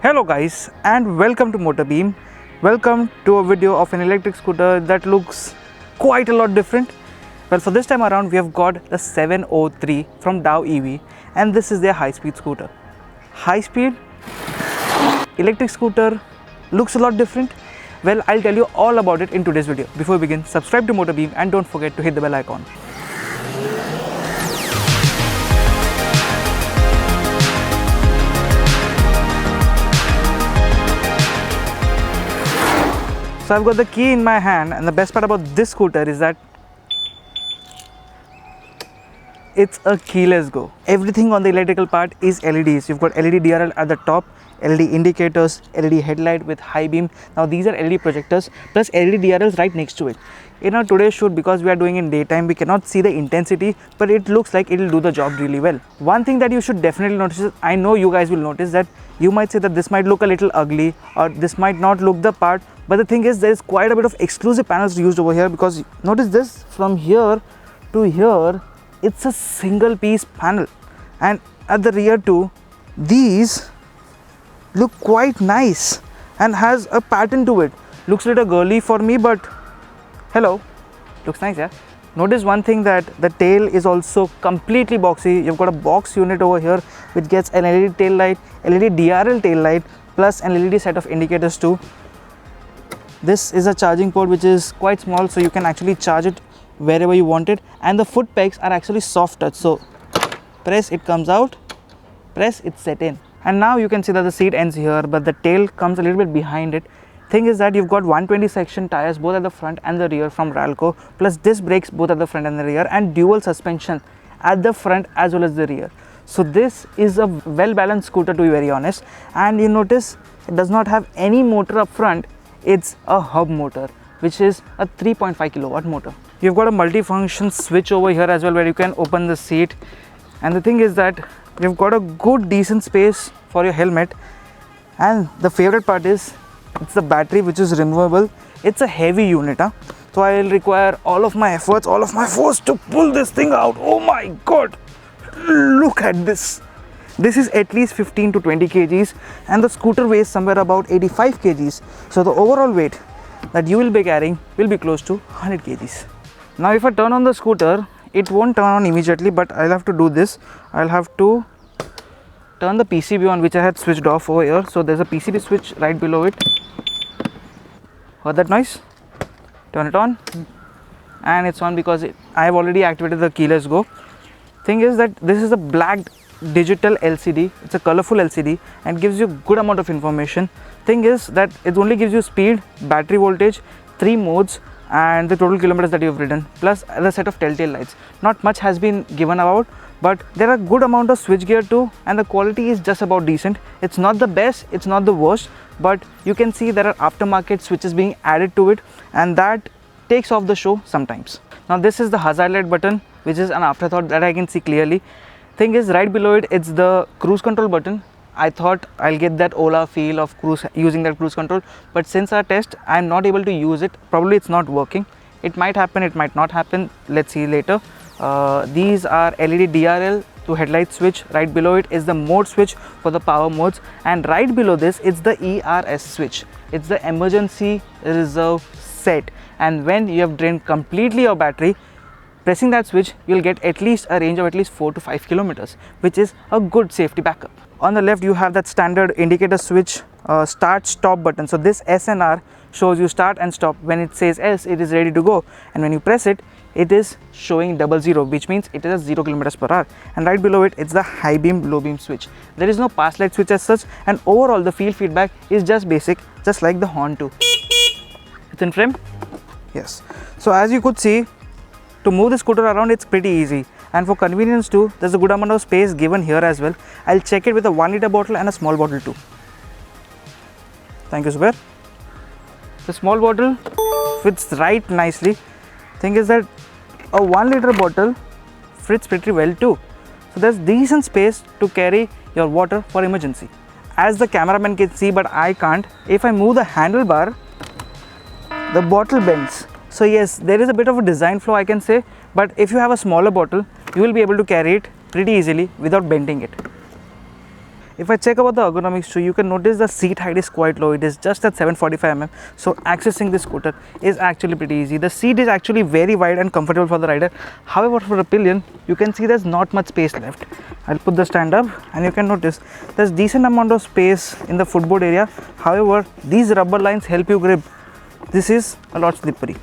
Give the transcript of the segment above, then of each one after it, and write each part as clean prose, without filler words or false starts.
Hello guys and welcome to Motorbeam. Welcome to a video of an electric scooter that looks quite a lot different. Well, for this time around we have got the 703 from Dow EV and this is their high speed scooter. High speed electric scooter looks a lot different. Well, I'll tell you all about it in today's video. Before we begin, subscribe to Motorbeam and don't forget to hit the bell icon. So I've got the key in my hand, and the best part about this scooter is that it's a keyless go. Everything on the electrical part is LEDs. You've got LED DRL at the top, LED indicators, LED headlight with high beam. Now these are LED projectors plus LED DRLs right next to it. In our today's shoot, because we are doing in daytime, we cannot see the intensity, but it looks like it will do the job really well. One thing that you should definitely notice is, I know you guys will notice that you might say that this might look a little ugly or this might not look the part, but the thing is there is quite a bit of exclusive panels used over here, because notice this, from here to here it's a single piece panel, and at the rear too these look quite nice and has a pattern to it. Looks a little girly for me, but hello, looks nice. Yeah, notice one thing, that the tail is also completely boxy. You've got a box unit over here which gets an LED tail light, LED DRL tail light plus an LED set of indicators too. This is a charging port which is quite small, so you can actually charge it wherever you want it, and the foot pegs are actually soft touch, so press it comes out, press it set in. And now you can see that the seat ends here, but the tail comes a little bit behind it. Thing is that you've got 120 section tires both at the front and the rear from Ralco, plus disc brakes both at the front and the rear, and dual suspension at the front as well as the rear. So this is a well balanced scooter, to be very honest. And you notice it does not have any motor up front. It's a hub motor which is a 3.5 kilowatt motor. You've got a multi-function switch over here as well, where you can open the seat, and the thing is that you've got a good decent space for your helmet. And the favorite part is it's the battery which is removable. It's a heavy unit, so I will require all of my efforts, all of my force to pull this thing out. Oh my god, look at this. This is at least 15 to 20 kgs and the scooter weighs somewhere about 85 kgs. So the overall weight that you will be carrying will be close to 100 kgs. Now if I turn on the scooter, it won't turn on immediately, but I'll have to do this. I'll have to turn the PCB on, which I had switched off over here. So there's a PCB switch right below it. Heard that noise? Turn it on, and it's on because I have already activated the keyless go. Thing is that this is a black digital LCD. It's a colorful LCD and gives you good amount of information. Thing is that it only gives you speed, battery voltage, 3 modes, and the total kilometers that you've ridden, plus the set of telltale lights. Not much has been given about, but there are good amount of switch gear too, and the quality is just about decent. It's not the best, it's not the worst, but you can see there are aftermarket switches being added to it, and that takes off the show sometimes. Now this is the hazard light button, which is an afterthought that I can see clearly. Thing is, right below it, it's the cruise control button. I thought I'll get that Ola feel of using that cruise control, but since our test, I'm not able to use it. Probably it's not working. It might happen, it might not happen. Let's see later. These are LED DRL to headlight switch. Right below it is the mode switch for the power modes, and right below this it's the ERS switch. It's the emergency reserve set, and when you have drained completely your battery, pressing that switch, you'll get at least a range of at least 4 to 5 kilometers, which is a good safety backup. On the left, you have that standard indicator switch, start stop button. So this S and R shows you start and stop. When it says S, it is ready to go, and when you press it, it is showing 00, which means it is at 0 kilometers per hour. And right below it, it's the high beam, low beam switch. There is no pass light switch as such, and overall the field feedback is just basic, just like the horn too. It's in frame. Yes. So as you could see, to move the scooter around, it's pretty easy, and for convenience too, there's a good amount of space given here as well. I'll check it with a 1 liter bottle and a small bottle too. Thank you, Zubair. The small bottle fits right nicely. Thing is that a 1 liter bottle fits pretty well too. So there's decent space to carry your water for emergency. As the cameraman can see, but I can't, if I move the handlebar, the bottle bends. So yes, there is a bit of a design flaw, I can say, but if you have a smaller bottle, you will be able to carry it pretty easily without bending it. If I check about the ergonomics too, you can notice the seat height is quite low. It is just at 745 mm. So accessing this scooter is actually pretty easy. The seat is actually very wide and comfortable for the rider. However, for the pillion, you can see there's not much space left. I'll put the stand up and you can notice there's decent amount of space in the footboard area. However, these rubber lines help you grip. This is a lot slippery.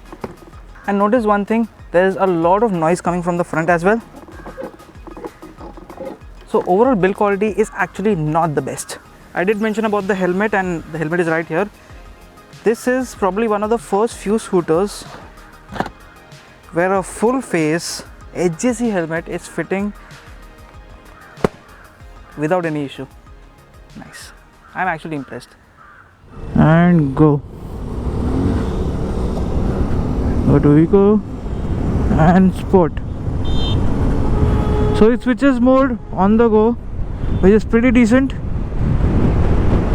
And notice one thing, there is a lot of noise coming from the front as well. So overall build quality is actually not the best. I did mention about the helmet, and the helmet is right here. This is probably one of the first few scooters where a full face HJC helmet is fitting without any issue. Nice. I'm actually impressed. And go. Go to Eco and Sport. So it switches mode on the go, which is pretty decent.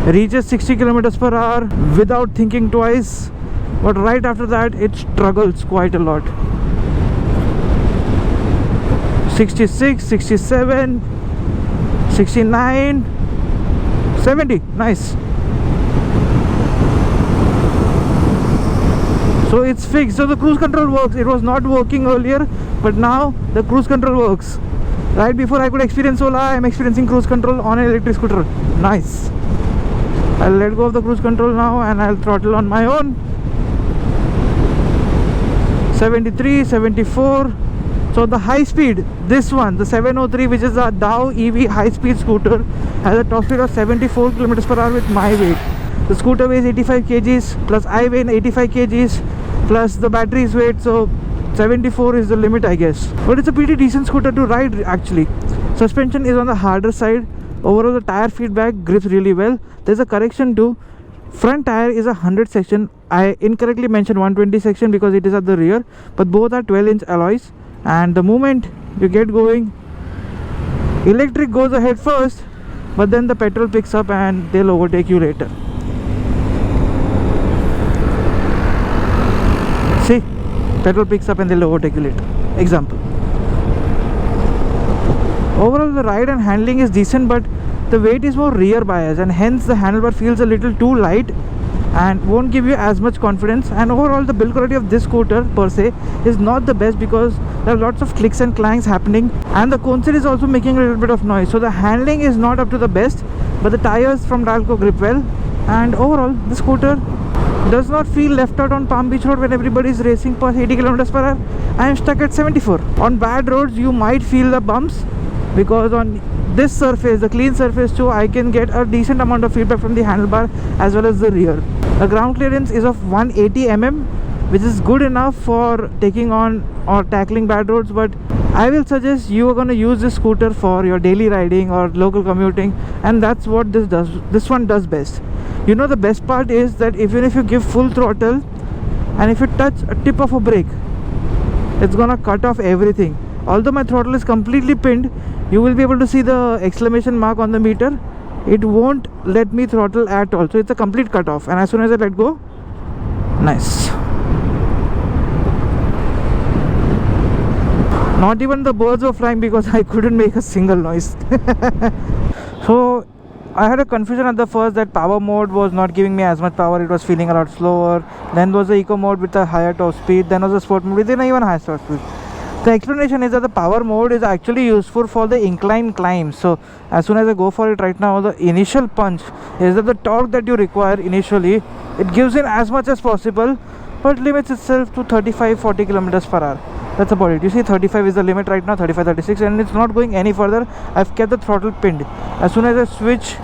Reaches 60 kilometers per hour without thinking twice, but right after that it struggles quite a lot. 66, 67, 69, 70. Nice. So it's fixed. So the cruise control works. It was not working earlier, but now the cruise control works. Right before I could experience Ola, I am experiencing cruise control on an electric scooter. Nice. I'll let go of the cruise control now and I'll throttle on my own. 73, 74. So the high speed, this one, the 703, which is a Dow EV high speed scooter, has a top speed of 74 kilometers per hour with my weight. The scooter weighs 85 kgs plus I weigh 85 kgs plus the battery's weight, so 74 is the limit, I guess. But it's a pretty decent scooter to ride actually. Suspension is on the harder side. Overall the tire feedback grips really well. There's a correction too. Front tire is a 100 section. I incorrectly mentioned 120 section because it is at the rear, but both are 12-inch alloys. And the moment you get going, electric goes ahead first, but then the petrol picks up and they'll overtake you later. See, petrol picks up and they'll overtake you later. Example. Overall the ride and handling is decent, but the weight is more rear bias and hence the handlebar feels a little too light and won't give you as much confidence. And overall the build quality of this scooter per se is not the best because there are lots of clicks and clangs happening, and the cone set is also making a little bit of noise. So the handling is not up to the best, but the tires from Dalco grip well, and overall the scooter does not feel left out on Palm Beach Road when everybody is racing past 80 kilometers per hour. I am stuck at 74. On bad roads you might feel the bumps, because on this surface, the clean surface too, I can get a decent amount of feedback from the handlebar as well as the rear. The ground clearance is of 180 mm, which is good enough for taking on or tackling bad roads, but I will suggest you are going to use this scooter for your daily riding or local commuting, and that's what this does. This one does best. You know, the best part is that even if you give full throttle and if you touch a tip of a brake, it's gonna cut off everything. Although my throttle is completely pinned, you will be able to see the exclamation mark on the meter. It won't let me throttle at all, so it's a complete cut off, and as soon as I let go, nice. Not even the birds were flying because I couldn't make a single noise. So I had a confusion at the first that power mode was not giving me as much power, it was feeling a lot slower. Then was the eco mode with a higher top speed, then was the sport mode with an even higher top speed. The explanation is that the power mode is actually useful for the incline climb. So as soon as I go for it right now, the initial punch is that the torque that you require initially, it gives in as much as possible, but limits itself to 35-40 kilometers per hour. That's about it. You see 35 is the limit right now, 35-36, and it's not going any further. I've kept the throttle pinned. As soon as I switch,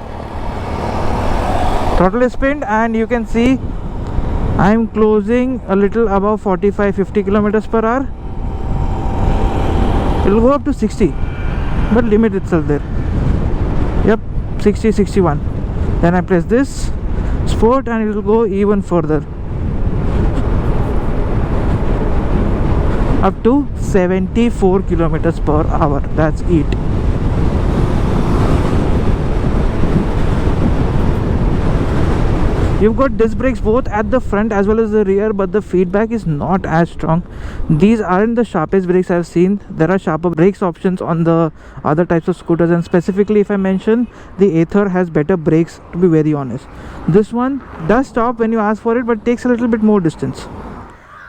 throttle is pinned, and you can see I'm closing a little above 45-50 kilometers per hour. It will go up to 60, but limit itself there. Yep, 60, 61. Then I press this sport and it will go even further up to 74 kilometers per hour. That's it. You've got disc brakes both at the front as well as the rear, but the feedback is not as strong. These aren't the sharpest brakes I've seen. There are sharper brakes options on the other types of scooters, and specifically if I mention, the Ather has better brakes, to be very honest. This one does stop when you ask for it, but takes a little bit more distance.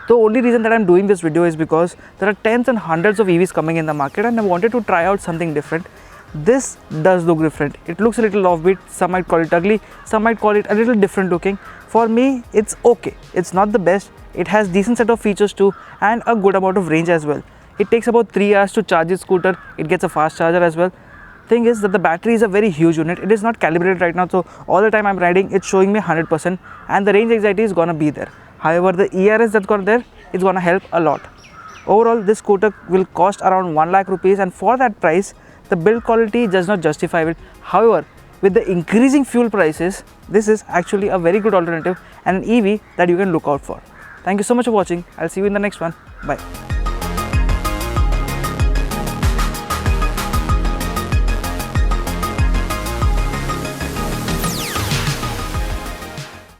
The only reason that I'm doing this video is because there are tens and hundreds of EVs coming in the market, and I wanted to try out something different. This does look different. It looks a little offbeat. Some might call it ugly, some might call it a little different looking. For me, it's okay. It's not the best. It has decent set of features too, and a good amount of range as well. It takes about 3 hours to charge this scooter. It gets a fast charger as well. Thing is that the battery is a very huge unit. It is not calibrated right now, so all the time I'm riding, it's showing me 100%, and the range anxiety is gonna be there. However, the ERS that's got there is gonna help a lot. Overall, this scooter will cost around 1 lakh rupees, and for that price, the build quality does not justify it. However, with the increasing fuel prices, this is actually a very good alternative and an EV that you can look out for. Thank you so much for watching. I'll see you in the next one. Bye.